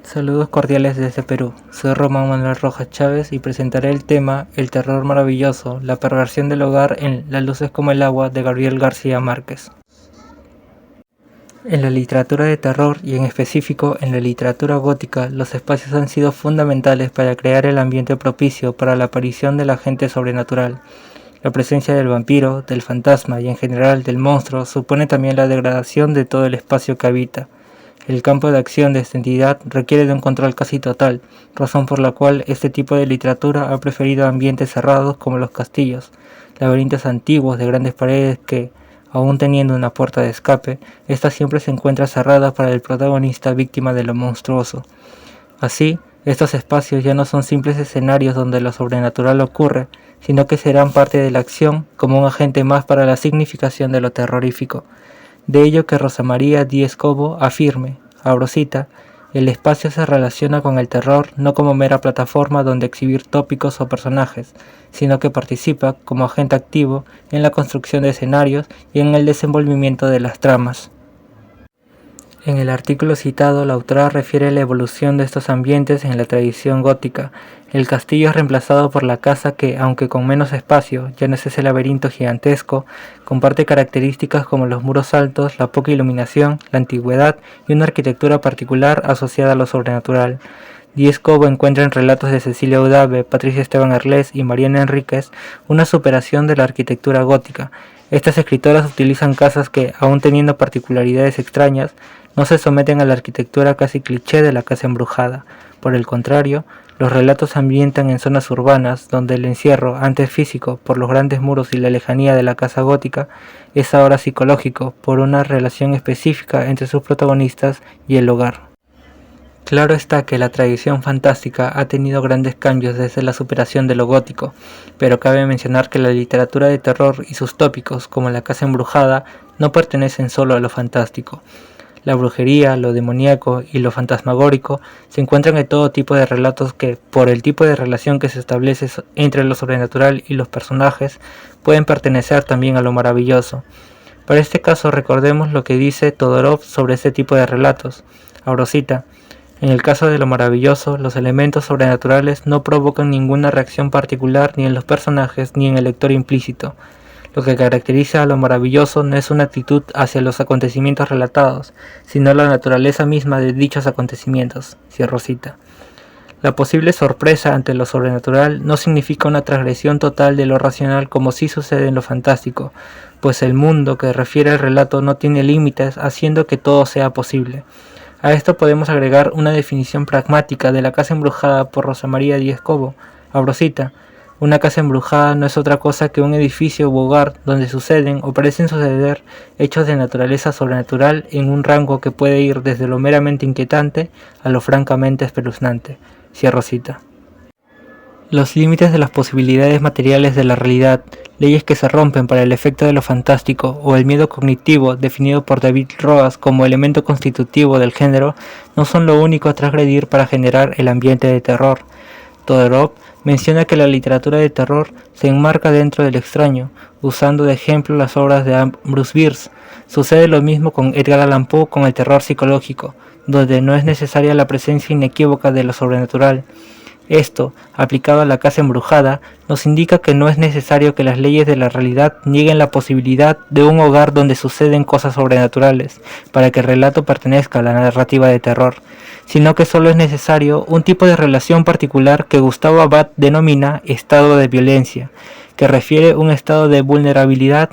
Saludos cordiales desde Perú. Soy Román Manuel Rojas Chávez y presentaré el tema El terror maravilloso, la perversión del hogar en Las luces como el agua de Gabriel García Márquez. En la literatura de terror y en específico en la literatura gótica, los espacios han sido fundamentales para crear el ambiente propicio para la aparición del agente sobrenatural. La presencia del vampiro, del fantasma y en general del monstruo supone también la degradación de todo el espacio que habita. El campo de acción de esta entidad requiere de un control casi total, razón por la cual este tipo de literatura ha preferido ambientes cerrados como los castillos, laberintos antiguos de grandes paredes que, aún teniendo una puerta de escape, esta siempre se encuentra cerrada para el protagonista víctima de lo monstruoso. Así, estos espacios ya no son simples escenarios donde lo sobrenatural ocurre, sino que serán parte de la acción como un agente más para la significación de lo terrorífico. De ello que Rosa María Díez Cobo afirme, abro cita, el espacio se relaciona con el terror no como mera plataforma donde exhibir tópicos o personajes, sino que participa como agente activo en la construcción de escenarios y en el desenvolvimiento de las tramas. En el artículo citado, la autora refiere la evolución de estos ambientes en la tradición gótica. El castillo es reemplazado por la casa que, aunque con menos espacio, ya no es ese laberinto gigantesco, comparte características como los muros altos, la poca iluminación, la antigüedad y una arquitectura particular asociada a lo sobrenatural. Díez Cobo encuentra en relatos de Cecilia Udave, Patricia Esteban Arlés y Mariana Enríquez una superación de la arquitectura gótica. Estas escritoras utilizan casas que, aun teniendo particularidades extrañas, no se someten a la arquitectura casi cliché de la casa embrujada. Por el contrario, los relatos se ambientan en zonas urbanas, donde el encierro, antes físico, por los grandes muros y la lejanía de la casa gótica, es ahora psicológico, por una relación específica entre sus protagonistas y el hogar. Claro está que la tradición fantástica ha tenido grandes cambios desde la superación de lo gótico, pero cabe mencionar que la literatura de terror y sus tópicos, como la casa embrujada, no pertenecen solo a lo fantástico. La brujería, lo demoníaco y lo fantasmagórico se encuentran en todo tipo de relatos que, por el tipo de relación que se establece entre lo sobrenatural y los personajes, pueden pertenecer también a lo maravilloso. Para este caso recordemos lo que dice Todorov sobre este tipo de relatos. Abro cita. En el caso de lo maravilloso, los elementos sobrenaturales no provocan ninguna reacción particular ni en los personajes ni en el lector implícito. Lo que caracteriza a lo maravilloso no es una actitud hacia los acontecimientos relatados, sino la naturaleza misma de dichos acontecimientos. Cierro cita. La posible sorpresa ante lo sobrenatural no significa una transgresión total de lo racional como sí sucede en lo fantástico, pues el mundo que refiere el relato no tiene límites, haciendo que todo sea posible. A esto podemos agregar una definición pragmática de la casa embrujada por Rosa María Díez Cobo. Abro cita. Una casa embrujada no es otra cosa que un edificio u hogar donde suceden o parecen suceder hechos de naturaleza sobrenatural en un rango que puede ir desde lo meramente inquietante a lo francamente espeluznante. Cierro cita. Los límites de las posibilidades materiales de la realidad, leyes que se rompen para el efecto de lo fantástico o el miedo cognitivo definido por David Roas como elemento constitutivo del género, no son lo único a transgredir para generar el ambiente de terror. Todorov menciona que la literatura de terror se enmarca dentro del extraño, usando de ejemplo las obras de Ambrose Bierce. Sucede lo mismo con Edgar Allan Poe con el terror psicológico, donde no es necesaria la presencia inequívoca de lo sobrenatural. Esto, aplicado a la casa embrujada, nos indica que no es necesario que las leyes de la realidad nieguen la posibilidad de un hogar donde suceden cosas sobrenaturales, para que el relato pertenezca a la narrativa de terror, sino que solo es necesario un tipo de relación particular que Gustavo Abad denomina estado de violencia, que refiere un estado de vulnerabilidad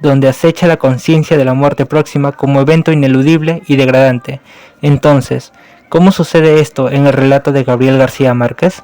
donde acecha la conciencia de la muerte próxima como evento ineludible y degradante. Entonces, ¿cómo sucede esto en el relato de Gabriel García Márquez?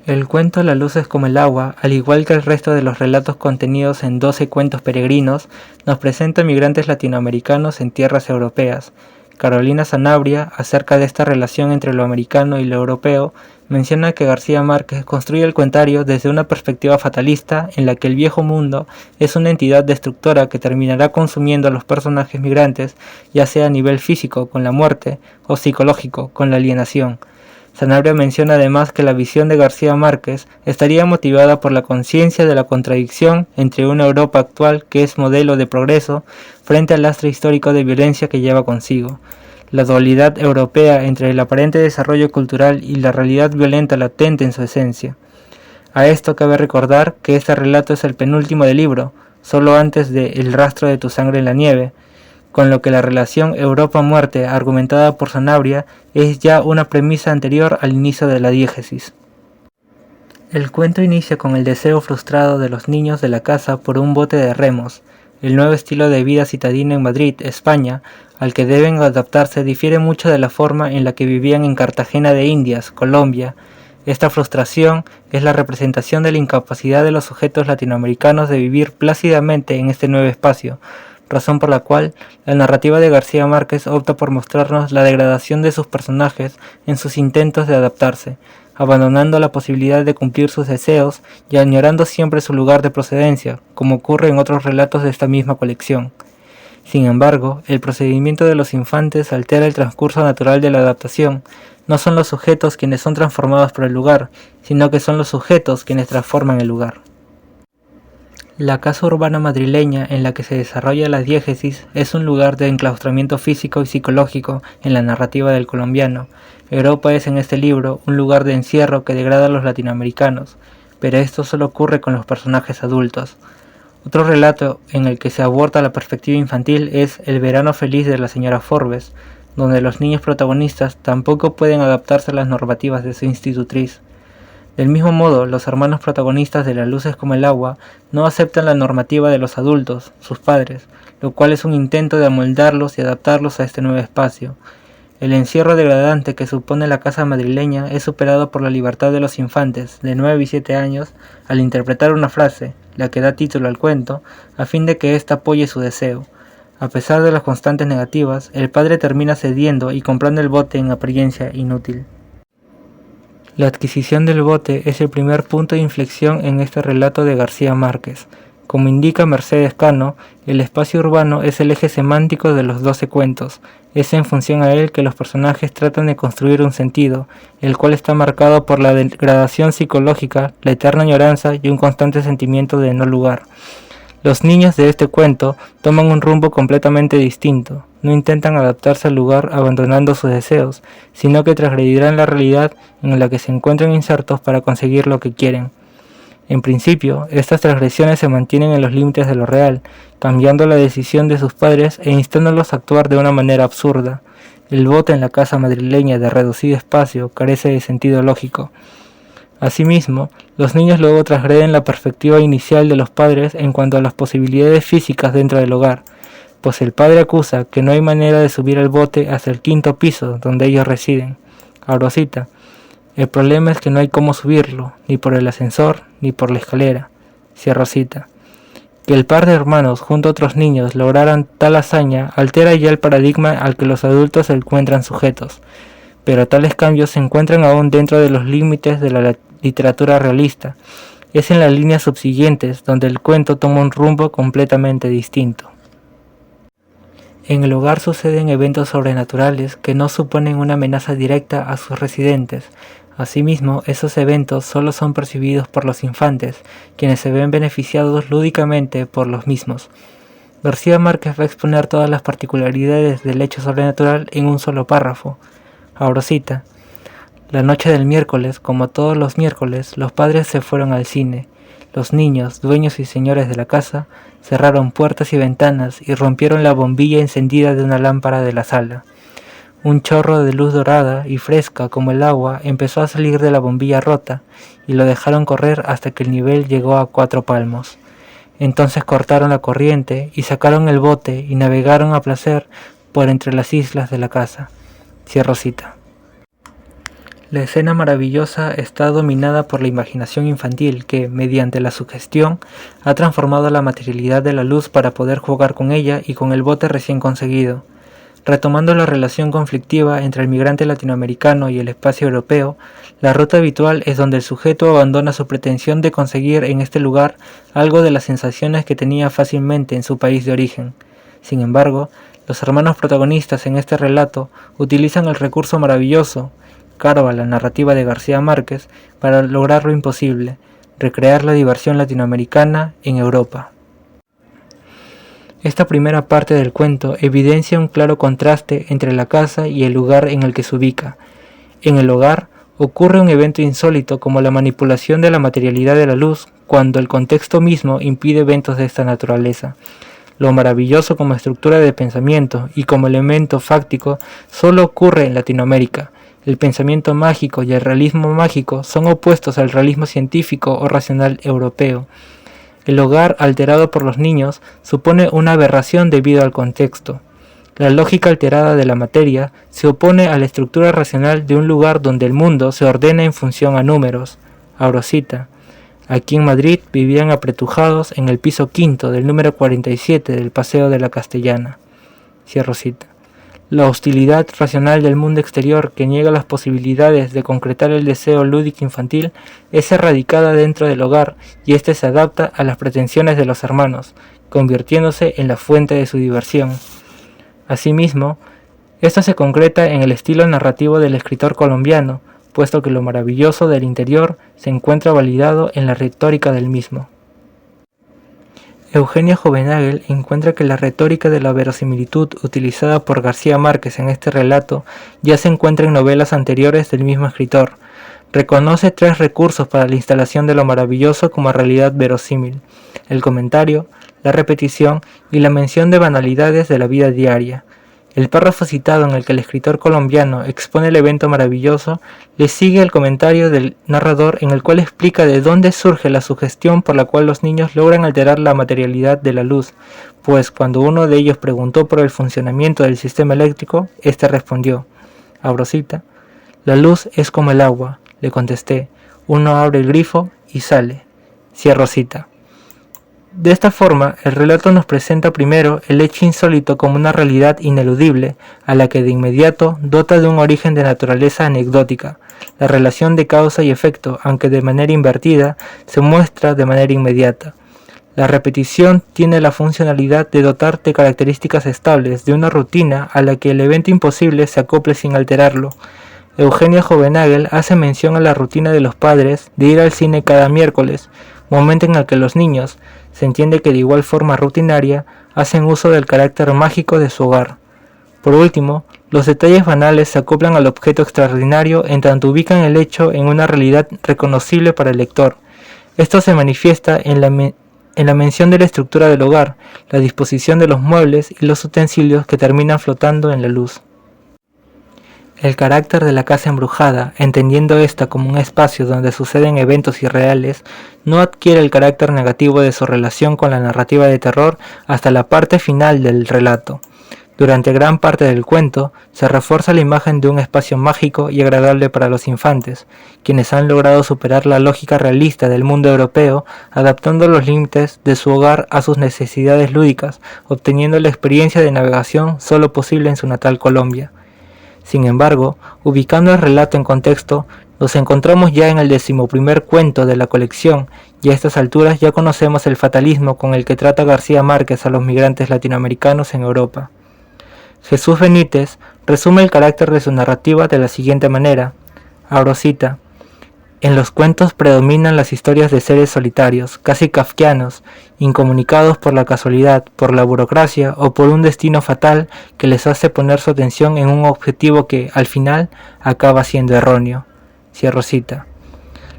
El cuento Las luces como el agua, al igual que el resto de los relatos contenidos en 12 cuentos peregrinos, nos presenta migrantes latinoamericanos en tierras europeas. Carolina Sanabria, acerca de esta relación entre lo americano y lo europeo, menciona que García Márquez construye el cuentario desde una perspectiva fatalista en la que el viejo mundo es una entidad destructora que terminará consumiendo a los personajes migrantes, ya sea a nivel físico con la muerte o psicológico con la alienación. Sanabria menciona además que la visión de García Márquez estaría motivada por la conciencia de la contradicción entre una Europa actual que es modelo de progreso frente al lastre histórico de violencia que lleva consigo. la dualidad europea entre el aparente desarrollo cultural y la realidad violenta latente en su esencia. A esto cabe recordar que este relato es el penúltimo del libro, solo antes de El rastro de tu sangre en la nieve, con lo que la relación Europa-muerte argumentada por Sanabria es ya una premisa anterior al inicio de la diégesis. El cuento inicia con el deseo frustrado de los niños de la casa por un bote de remos. El nuevo estilo de vida citadino en Madrid, España, al que deben adaptarse difiere mucho de la forma en la que vivían en Cartagena de Indias, Colombia. Esta frustración es la representación de la incapacidad de los sujetos latinoamericanos de vivir plácidamente en este nuevo espacio, razón por la cual la narrativa de García Márquez opta por mostrarnos la degradación de sus personajes en sus intentos de adaptarse, abandonando la posibilidad de cumplir sus deseos y añorando siempre su lugar de procedencia, como ocurre en otros relatos de esta misma colección. Sin embargo, el procedimiento de los infantes altera el transcurso natural de la adaptación. No son los sujetos quienes son transformados por el lugar, sino que son los sujetos quienes transforman el lugar. La casa urbana madrileña en la que se desarrolla la diégesis es un lugar de enclaustramiento físico y psicológico en la narrativa del colombiano. Europa es en este libro un lugar de encierro que degrada a los latinoamericanos, pero esto solo ocurre con los personajes adultos. Otro relato en el que se aborda la perspectiva infantil es El verano feliz de la señora Forbes, donde los niños protagonistas tampoco pueden adaptarse a las normativas de su institutriz. Del mismo modo, los hermanos protagonistas de Las luces como el agua no aceptan la normativa de los adultos, sus padres, lo cual es un intento de amoldarlos y adaptarlos a este nuevo espacio. El encierro degradante que supone la casa madrileña es superado por la libertad de los infantes, de 9 y 7 años, al interpretar una frase, la que da título al cuento, a fin de que ésta apoye su deseo. A pesar de las constantes negativas, el padre termina cediendo y comprando el bote en apariencia inútil. La adquisición del bote es el primer punto de inflexión en este relato de García Márquez. Como indica Mercedes Cano, el espacio urbano es el eje semántico de los 12 cuentos. Es en función a él que los personajes tratan de construir un sentido, el cual está marcado por la degradación psicológica, la eterna añoranza y un constante sentimiento de no lugar. Los niños de este cuento toman un rumbo completamente distinto. No intentan adaptarse al lugar abandonando sus deseos, sino que transgredirán la realidad en la que se encuentran insertos para conseguir lo que quieren. En principio, estas transgresiones se mantienen en los límites de lo real, cambiando la decisión de sus padres e instándolos a actuar de una manera absurda. El bote en la casa madrileña de reducido espacio carece de sentido lógico. Asimismo, los niños luego transgreden la perspectiva inicial de los padres en cuanto a las posibilidades físicas dentro del hogar, pues el padre acusa que no hay manera de subir el bote hasta el 5.º piso donde ellos residen. Abro cita. El problema es que no hay cómo subirlo, ni por el ascensor, ni por la escalera. Cierro cita. Que el par de hermanos junto a otros niños lograran tal hazaña altera ya el paradigma al que los adultos se encuentran sujetos, pero tales cambios se encuentran aún dentro de los límites de la literatura realista. Es en las líneas subsiguientes donde el cuento toma un rumbo completamente distinto. En el hogar suceden eventos sobrenaturales que no suponen una amenaza directa a sus residentes. Asimismo, esos eventos solo son percibidos por los infantes, quienes se ven beneficiados lúdicamente por los mismos. García Márquez va a exponer todas las particularidades del hecho sobrenatural en un solo párrafo. Abro cita. La noche del miércoles, como todos los miércoles, los padres se fueron al cine. Los niños, dueños y señores de la casa, cerraron puertas y ventanas y rompieron la bombilla encendida de una lámpara de la sala. Un chorro de luz dorada y fresca como el agua empezó a salir de la bombilla rota y lo dejaron correr hasta que el nivel llegó a 4 palmos. Entonces cortaron la corriente y sacaron el bote y navegaron a placer por entre las islas de la casa. Cierro cita. La escena maravillosa está dominada por la imaginación infantil que, mediante la sugestión, ha transformado la materialidad de la luz para poder jugar con ella y con el bote recién conseguido. Retomando la relación conflictiva entre el migrante latinoamericano y el espacio europeo, la ruta habitual es donde el sujeto abandona su pretensión de conseguir en este lugar algo de las sensaciones que tenía fácilmente en su país de origen. Sin embargo, los hermanos protagonistas en este relato utilizan el recurso maravilloso, caro a la narrativa de García Márquez, para lograr lo imposible, recrear la diversión latinoamericana en Europa. Esta primera parte del cuento evidencia un claro contraste entre la casa y el lugar en el que se ubica. En el hogar ocurre un evento insólito como la manipulación de la materialidad de la luz cuando el contexto mismo impide eventos de esta naturaleza. Lo maravilloso como estructura de pensamiento y como elemento fáctico solo ocurre en Latinoamérica. El pensamiento mágico y el realismo mágico son opuestos al realismo científico o racional europeo. El hogar alterado por los niños supone una aberración debido al contexto. La lógica alterada de la materia se opone a la estructura racional de un lugar donde el mundo se ordena en función a números. Abro cita. Aquí en Madrid vivían apretujados en el piso quinto del número 47 del Paseo de la Castellana. Cierro cita. La hostilidad racional del mundo exterior que niega las posibilidades de concretar el deseo lúdico infantil es erradicada dentro del hogar y éste se adapta a las pretensiones de los hermanos, convirtiéndose en la fuente de su diversión. Asimismo, esto se concreta en el estilo narrativo del escritor colombiano, puesto que lo maravilloso del interior se encuentra validado en la retórica del mismo. Eugenia Hovenagel encuentra que la retórica de la verosimilitud utilizada por García Márquez en este relato ya se encuentra en novelas anteriores del mismo escritor. Reconoce tres recursos para la instalación de lo maravilloso como realidad verosímil: el comentario, la repetición y la mención de banalidades de la vida diaria. El párrafo citado en el que el escritor colombiano expone el evento maravilloso le sigue el comentario del narrador en el cual explica de dónde surge la sugestión por la cual los niños logran alterar la materialidad de la luz, pues cuando uno de ellos preguntó por el funcionamiento del sistema eléctrico, éste respondió, abro cita, «La luz es como el agua», le contesté, «uno abre el grifo y sale», cierro cita. De esta forma, el relato nos presenta primero el hecho insólito como una realidad ineludible, a la que de inmediato dota de un origen de naturaleza anecdótica. La relación de causa y efecto, aunque de manera invertida, se muestra de manera inmediata. La repetición tiene la funcionalidad de dotar de características estables de una rutina a la que el evento imposible se acople sin alterarlo. Eugenia Hovenagel hace mención a la rutina de los padres de ir al cine cada miércoles, momento en el que los niños, se entiende que de igual forma rutinaria, hacen uso del carácter mágico de su hogar. Por último, los detalles banales se acoplan al objeto extraordinario en tanto ubican el hecho en una realidad reconocible para el lector. Esto se manifiesta en la mención de la estructura del hogar, la disposición de los muebles y los utensilios que terminan flotando en la luz. El carácter de la casa embrujada, entendiendo esta como un espacio donde suceden eventos irreales, no adquiere el carácter negativo de su relación con la narrativa de terror hasta la parte final del relato. Durante gran parte del cuento, se refuerza la imagen de un espacio mágico y agradable para los infantes, quienes han logrado superar la lógica realista del mundo europeo, adaptando los límites de su hogar a sus necesidades lúdicas, obteniendo la experiencia de navegación solo posible en su natal Colombia. Sin embargo, ubicando el relato en contexto, nos encontramos ya en el 11º cuento de la colección, y a estas alturas ya conocemos el fatalismo con el que trata García Márquez a los migrantes latinoamericanos en Europa. Jesús Benítez resume el carácter de su narrativa de la siguiente manera, abro cita, «En los cuentos predominan las historias de seres solitarios, casi kafkianos, incomunicados por la casualidad, por la burocracia o por un destino fatal que les hace poner su atención en un objetivo que, al final, acaba siendo erróneo». Cierro cita.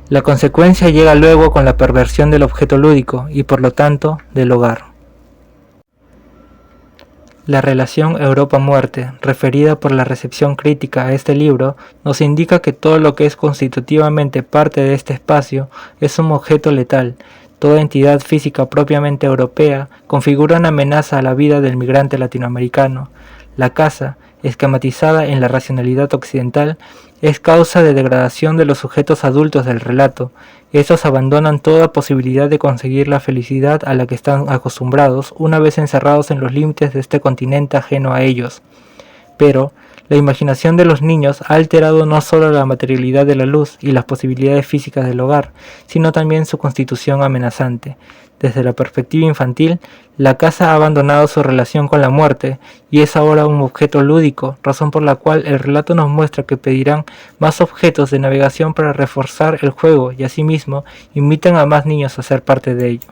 La consecuencia llega luego con la perversión del objeto lúdico y, por lo tanto, del hogar. La relación Europa-muerte, referida por la recepción crítica a este libro, nos indica que todo lo que es constitutivamente parte de este espacio es un objeto letal. Toda entidad física propiamente europea configura una amenaza a la vida del migrante latinoamericano. La casa, esquematizada en la racionalidad occidental, es causa de degradación de los sujetos adultos del relato. Estos abandonan toda posibilidad de conseguir la felicidad a la que están acostumbrados una vez encerrados en los límites de este continente ajeno a ellos. Pero la imaginación de los niños ha alterado no solo la materialidad de la luz y las posibilidades físicas del hogar, sino también su constitución amenazante. Desde la perspectiva infantil, la casa ha abandonado su relación con la muerte y es ahora un objeto lúdico, razón por la cual el relato nos muestra que pedirán más objetos de navegación para reforzar el juego y asimismo invitan a más niños a ser parte de ello.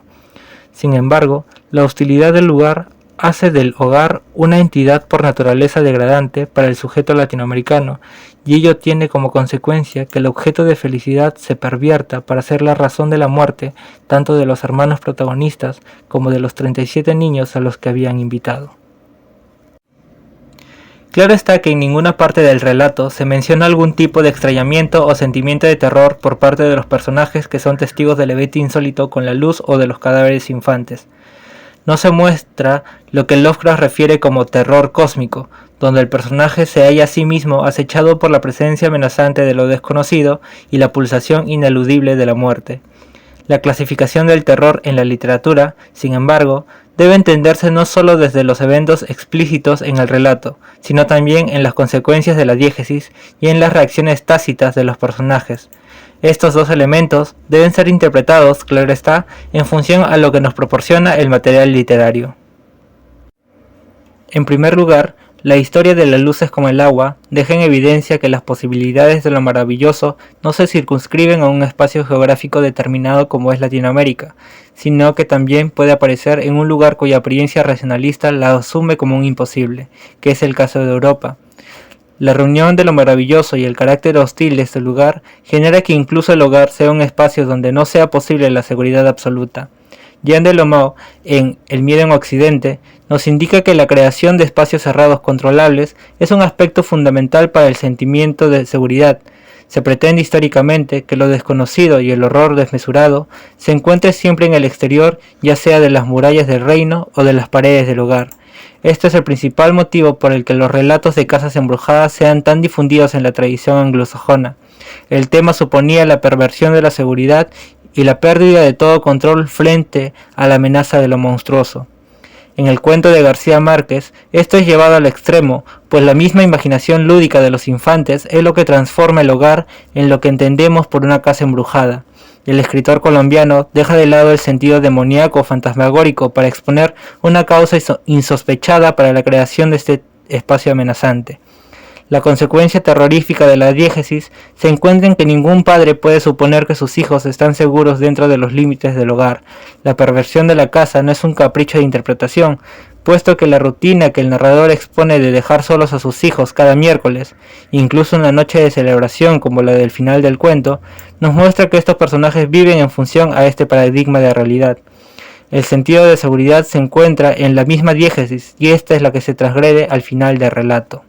Sin embargo, la hostilidad del lugar hace del hogar una entidad por naturaleza degradante para el sujeto latinoamericano, y ello tiene como consecuencia que el objeto de felicidad se pervierta para ser la razón de la muerte tanto de los hermanos protagonistas como de los 37 niños a los que habían invitado. Claro está que en ninguna parte del relato se menciona algún tipo de extrañamiento o sentimiento de terror por parte de los personajes que son testigos del evento insólito con la luz o de los cadáveres infantes. No se muestra lo que Lovecraft refiere como terror cósmico, donde el personaje se halla a sí mismo acechado por la presencia amenazante de lo desconocido y la pulsación ineludible de la muerte. La clasificación del terror en la literatura, sin embargo, debe entenderse no solo desde los eventos explícitos en el relato, sino también en las consecuencias de la diégesis y en las reacciones tácitas de los personajes. Estos dos elementos deben ser interpretados, claro está, en función a lo que nos proporciona el material literario. En primer lugar, la historia de las luces como el agua deja en evidencia que las posibilidades de lo maravilloso no se circunscriben a un espacio geográfico determinado como es Latinoamérica, sino que también puede aparecer en un lugar cuya apariencia racionalista la asume como un imposible, que es el caso de Europa. La reunión de lo maravilloso y el carácter hostil de este lugar genera que incluso el hogar sea un espacio donde no sea posible la seguridad absoluta. Jean Delomeau, en El miedo en Occidente, nos indica que la creación de espacios cerrados controlables es un aspecto fundamental para el sentimiento de seguridad. Se pretende históricamente que lo desconocido y el horror desmesurado se encuentre siempre en el exterior, ya sea de las murallas del reino o de las paredes del hogar. Este es el principal motivo por el que los relatos de casas embrujadas sean tan difundidos en la tradición anglosajona. El tema suponía la perversión de la seguridad y la pérdida de todo control frente a la amenaza de lo monstruoso. En el cuento de García Márquez, esto es llevado al extremo, pues la misma imaginación lúdica de los infantes es lo que transforma el hogar en lo que entendemos por una casa embrujada. El escritor colombiano deja de lado el sentido demoníaco o fantasmagórico para exponer una causa insospechada para la creación de este espacio amenazante. La consecuencia terrorífica de la diégesis se encuentra en que ningún padre puede suponer que sus hijos están seguros dentro de los límites del hogar. La perversión de la casa no es un capricho de interpretación, puesto que la rutina que el narrador expone de dejar solos a sus hijos cada miércoles, incluso en la noche de celebración como la del final del cuento, nos muestra que estos personajes viven en función a este paradigma de realidad. El sentido de seguridad se encuentra en la misma diégesis y esta es la que se transgrede al final del relato.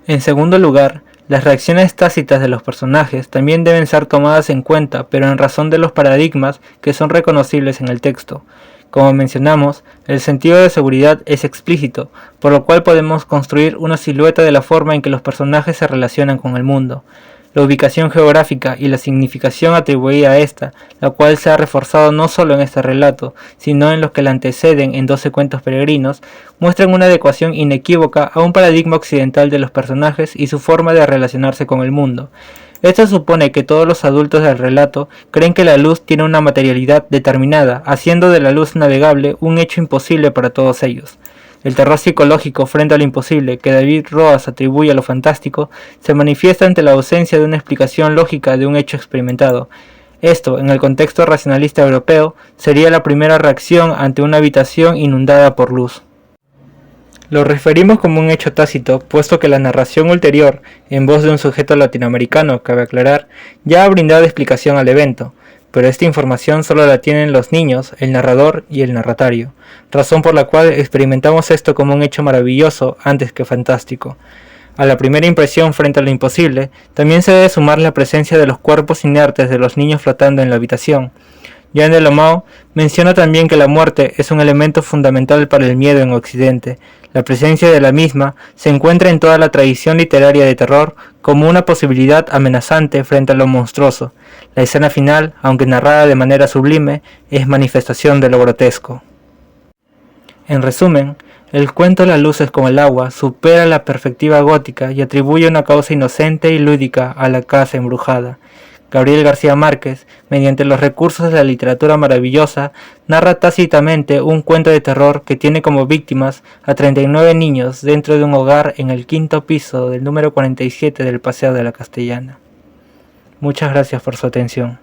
En segundo lugar, las reacciones tácitas de los personajes también deben ser tomadas en cuenta, pero en razón de los paradigmas que son reconocibles en el texto. Como mencionamos, el sentido de seguridad es explícito, por lo cual podemos construir una silueta de la forma en que los personajes se relacionan con el mundo. La ubicación geográfica y la significación atribuida a esta, la cual se ha reforzado no solo en este relato, sino en los que la anteceden en 12 cuentos peregrinos, muestran una adecuación inequívoca a un paradigma occidental de los personajes y su forma de relacionarse con el mundo. Esto supone que todos los adultos del relato creen que la luz tiene una materialidad determinada, haciendo de la luz navegable un hecho imposible para todos ellos. El terror psicológico frente a lo imposible que David Roas atribuye a lo fantástico se manifiesta ante la ausencia de una explicación lógica de un hecho experimentado. Esto, en el contexto racionalista europeo, sería la primera reacción ante una habitación inundada por luz. Lo referimos como un hecho tácito, puesto que la narración ulterior, en voz de un sujeto latinoamericano, cabe aclarar, ya ha brindado explicación al evento, pero esta información solo la tienen los niños, el narrador y el narratario, razón por la cual experimentamos esto como un hecho maravilloso antes que fantástico. A la primera impresión frente a lo imposible, también se debe sumar la presencia de los cuerpos inertes de los niños flotando en la habitación. Jean Delomeau menciona también que la muerte es un elemento fundamental para el miedo en Occidente. La presencia de la misma se encuentra en toda la tradición literaria de terror como una posibilidad amenazante frente a lo monstruoso. La escena final, aunque narrada de manera sublime, es manifestación de lo grotesco. En resumen, el cuento Las luces como el agua supera la perspectiva gótica y atribuye una causa inocente y lúdica a la casa embrujada. Gabriel García Márquez, mediante los recursos de la literatura maravillosa, narra tácitamente un cuento de terror que tiene como víctimas a 39 niños dentro de un hogar en el 5º piso del número 47 del Paseo de la Castellana. Muchas gracias por su atención.